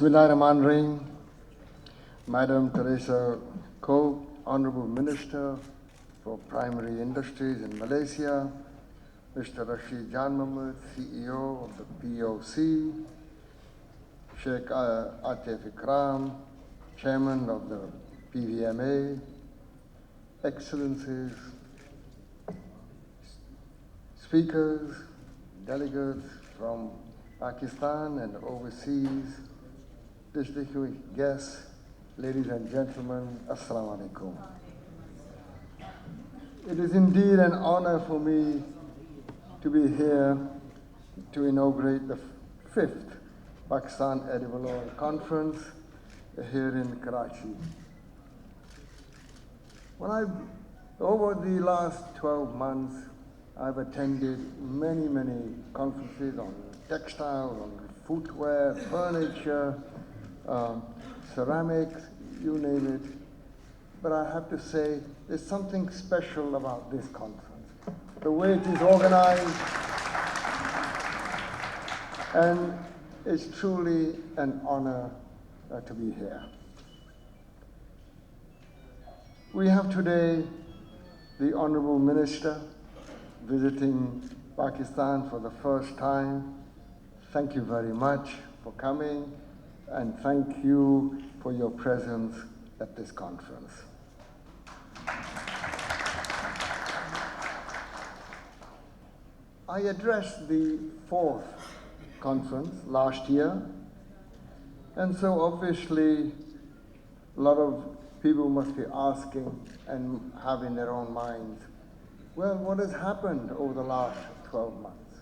Bismillahirrahmanirrahim. Madam Teresa Koh, Honorable Minister for Primary Industries in Malaysia, Mr. Rashid Jan Mahmood, CEO of the POC, Sheikh Atif Ikram, Chairman of the PVMA, Excellencies, speakers, delegates from Pakistan and overseas, distinguished guests, ladies and gentlemen, Assalamu alaikum. It is indeed an honor for me to be here to inaugurate the 5th Pakistan Edible Oil Conference here in Karachi. Over the last 12 months, I've attended many conferences on textiles, on footwear, furniture, ceramics, you name it. But I have to say, there's something special about this conference. The way it is organized, and it's truly an honor to be here. We have today the Honorable Minister visiting Pakistan for the first time. Thank you very much for coming, and thank you for your presence at this conference. I addressed the 4th conference last year, and so obviously a lot of people must be asking and have in their own minds, well, what has happened over the last 12 months?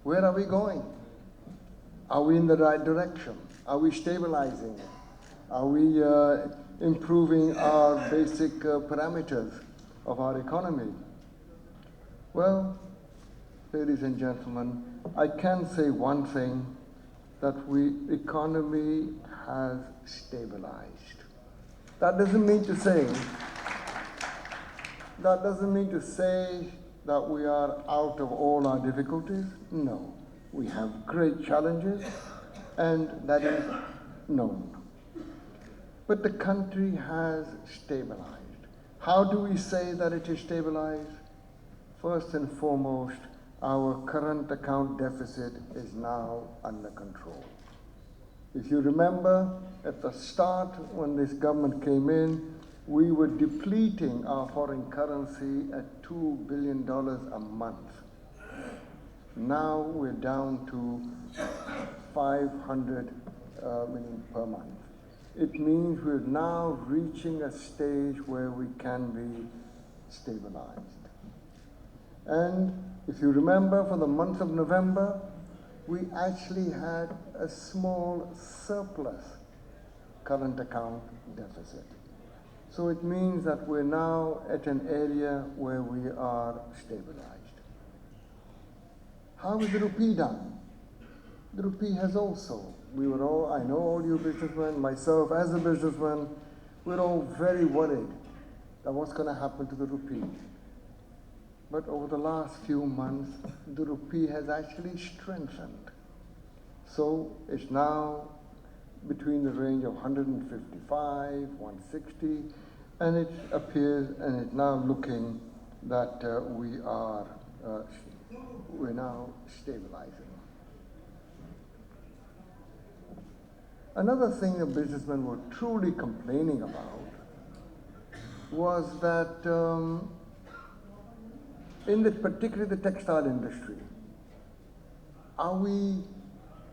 Where are we going? Are we in the right direction? Are we stabilizing? Are we improving our basic parameters of our economy? Well, ladies and gentlemen, I can say one thing, that economy has stabilized. That doesn't mean to say that we are out of all our difficulties. No, we have great challenges, and that is known. But the country has stabilized. How do we say that it is stabilized? First and foremost, our current account deficit is now under control. If you remember, at the start when this government came in, we were depleting our foreign currency at $2 billion a month. Now we're down to 500 million per month. It means we're now reaching a stage where we can be stabilized. And if you remember, for the month of November, we actually had a small surplus current account deficit. So it means that we're now at an area where we are stabilized. How is the rupee done? The rupee has also, I know all you businessmen, myself as a businessman, we're all very worried that what's going to happen to the rupee. But over the last few months, the rupee has actually strengthened. So it's now between the range of 155, 160, and it appears, and it's now looking that we're now stabilizing. Another thing the businessmen were truly complaining about was that particularly the textile industry,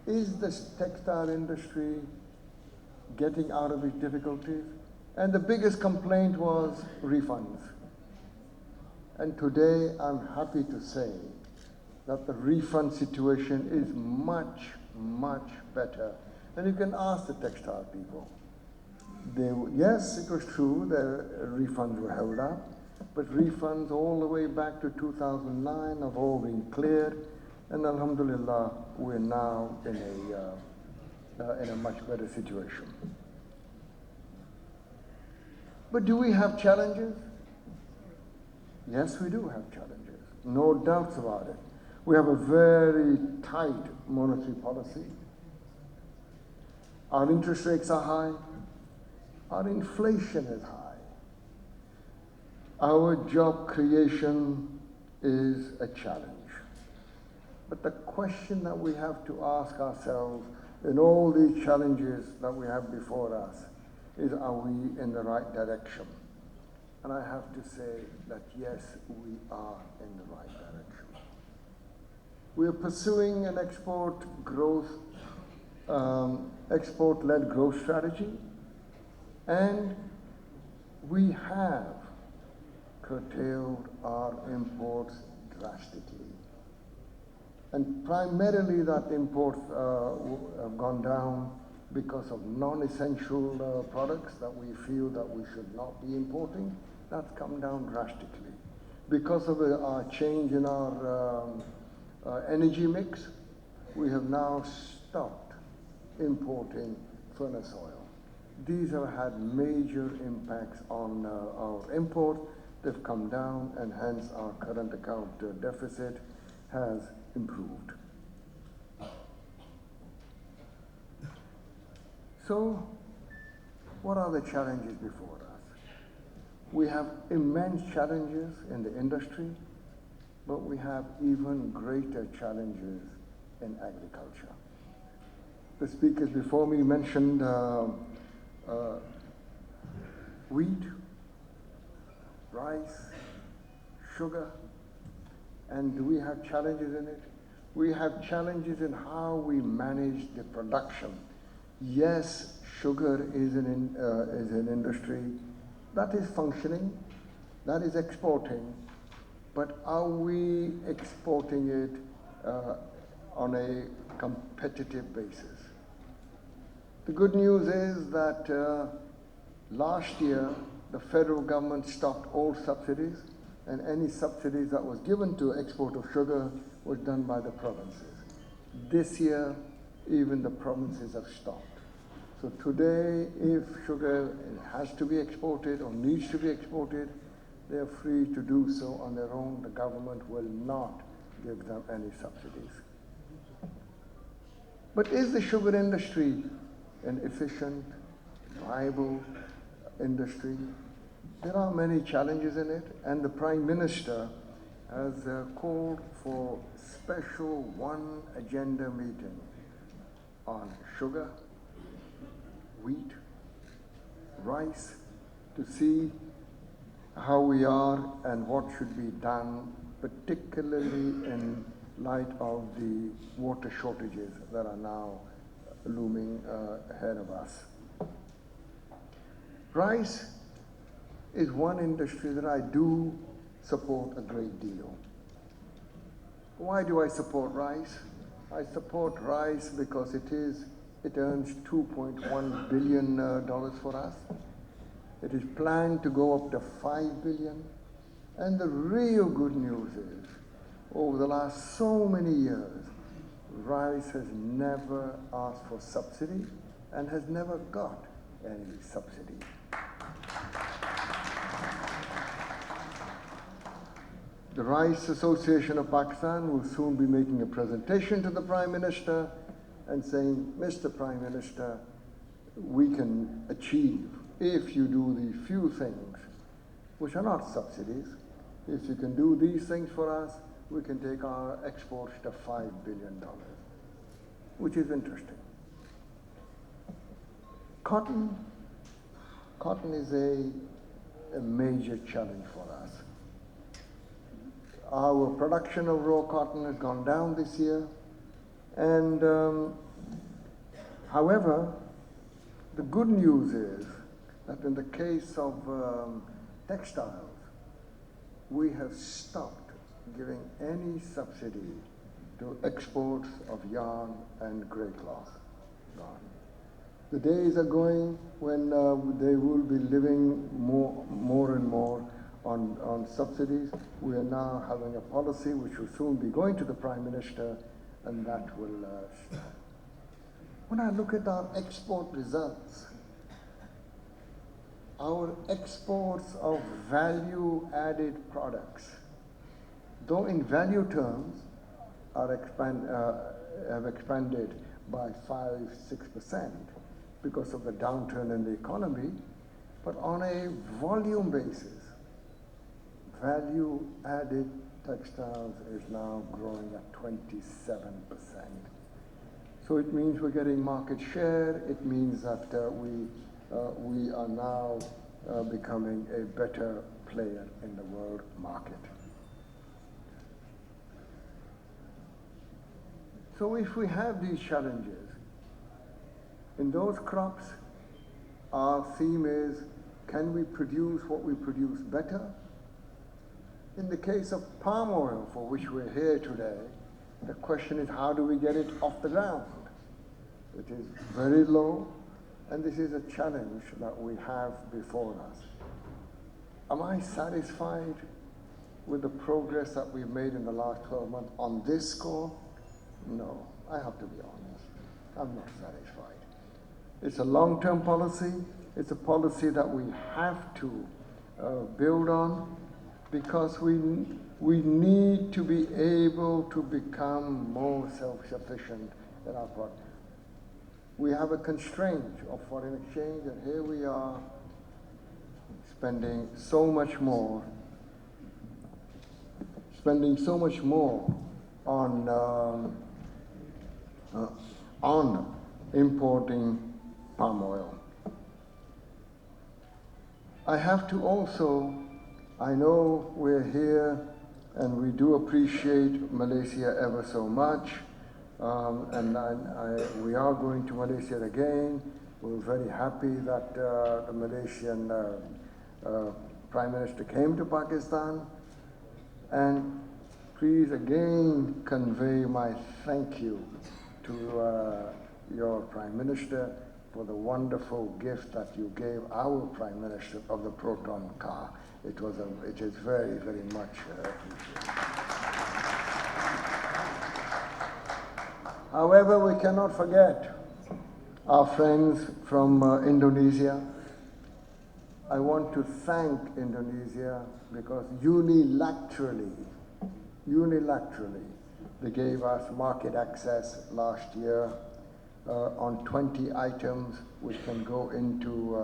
is the textile industry getting out of its difficulties? And the biggest complaint was refunds. And today I'm happy to say that the refund situation is much better. And you can ask the textile people. Yes, it was true that refunds were held up, but refunds all the way back to 2009 have all been cleared, and alhamdulillah, we're now in a much better situation. But do we have challenges? Yes, we do have challenges, no doubts about it. We have a very tight monetary policy. Our interest rates are high. Our inflation is high. Our job creation is a challenge. But the question that we have to ask ourselves in all these challenges that we have before us is, are we in the right direction? And I have to say that yes, we are in the right direction. We are pursuing an export-led growth strategy, and we have curtailed our imports drastically. And primarily that imports have gone down because of non-essential products that we feel that we should not be importing. That's come down drastically. Because of our change in our energy mix, we have now stopped importing furnace oil. These have had major impacts on our import. They've come down, and hence our current account deficit has improved. So, what are the challenges before us? We have immense challenges in the industry, but we have even greater challenges in agriculture. The speakers before me mentioned wheat, rice, sugar, and do we have challenges in it? We have challenges in how we manage the production. Yes, sugar is an industry that is functioning, that is exporting, but are we exporting it on a competitive basis? The good news is that last year the federal government stopped all subsidies, and any subsidies that was given to export of sugar was done by the provinces. This year, even the provinces have stopped. So today, if sugar has to be exported or needs to be exported, they are free to do so on their own. The government will not give them any subsidies. But is the sugar industry an efficient, viable industry? There are many challenges in it, and the Prime Minister has called for special one agenda meeting on sugar, wheat, rice, to see how we are and what should be done, particularly in light of the water shortages that are now looming ahead of us. Rice is one industry that I do support a great deal. Why do I support rice? I support rice because it earns $2.1 billion for us. It is planned to go up to $5 billion. And the real good news is, over the last so many years, rice has never asked for subsidy and has never got any subsidy. The Rice Association of Pakistan will soon be making a presentation to the Prime Minister and saying, Mr. Prime Minister, we can achieve, if you do these few things, which are not subsidies, if you can do these things for us, we can take our exports to $5 billion, which is interesting. Cotton is a major challenge for us. Our production of raw cotton has gone down this year, and however, the good news is that in the case of textiles, we have stopped giving any subsidy to exports of yarn and grey cloth. Gone. The days are going when they will be living more and more on subsidies. We are now having a policy which will soon be going to the Prime Minister, and that will stop. When I look at our export results, our exports of value-added products, though in value terms, have expanded by 5-6%, because of the downturn in the economy, but on a volume basis, value-added textiles is now growing at 27%. So it means we're getting market share. It means that we are now becoming a better player in the world market. So if we have these challenges, in those crops, our theme is, can we produce what we produce better? In the case of palm oil, for which we're here today, the question is, how do we get it off the ground? It is very low, and this is a challenge that we have before us. Am I satisfied with the progress that we've made in the last 12 months on this score? No, I have to be honest. I'm not satisfied. It's a long-term policy. It's a policy that we have to build on, because we need to be able to become more self-sufficient in our product. We have a constraint of foreign exchange, and here we are spending so much more on importing palm oil. I have to also, I know we're here and we do appreciate Malaysia ever so much, and we are going to Malaysia again. We're very happy that the Malaysian Prime Minister came to Pakistan, and please again convey my thank you to your Prime Minister for the wonderful gift that you gave our Prime Minister of the Proton car. It is very, very much appreciated. However, we cannot forget our friends from Indonesia. I want to thank Indonesia because unilaterally, they gave us market access last year on 20 items which can go into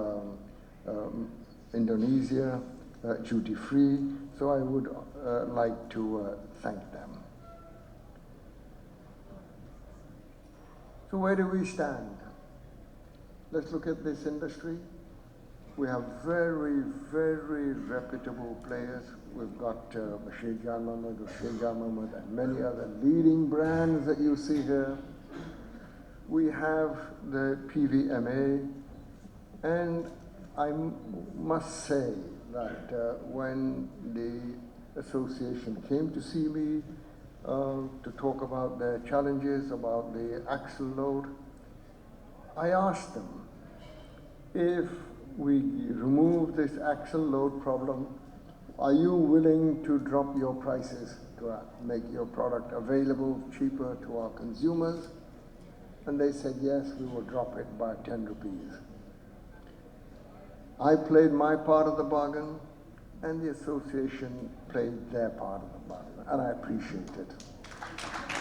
Indonesia duty-free. So I would like to thank them. So where do we stand? Let's look at this industry. We have very, very reputable players. We've got Bashir Jan Mohammed, and many other leading brands that you see here. We have the PVMA, and I must say that when the association came to see me to talk about their challenges, about the axle load, I asked them, if we remove this axle load problem, are you willing to drop your prices to make your product available cheaper to our consumers? And they said, yes, we will drop it by 10 rupees. I played my part of the bargain, and the association played their part of the bargain, and I appreciate it.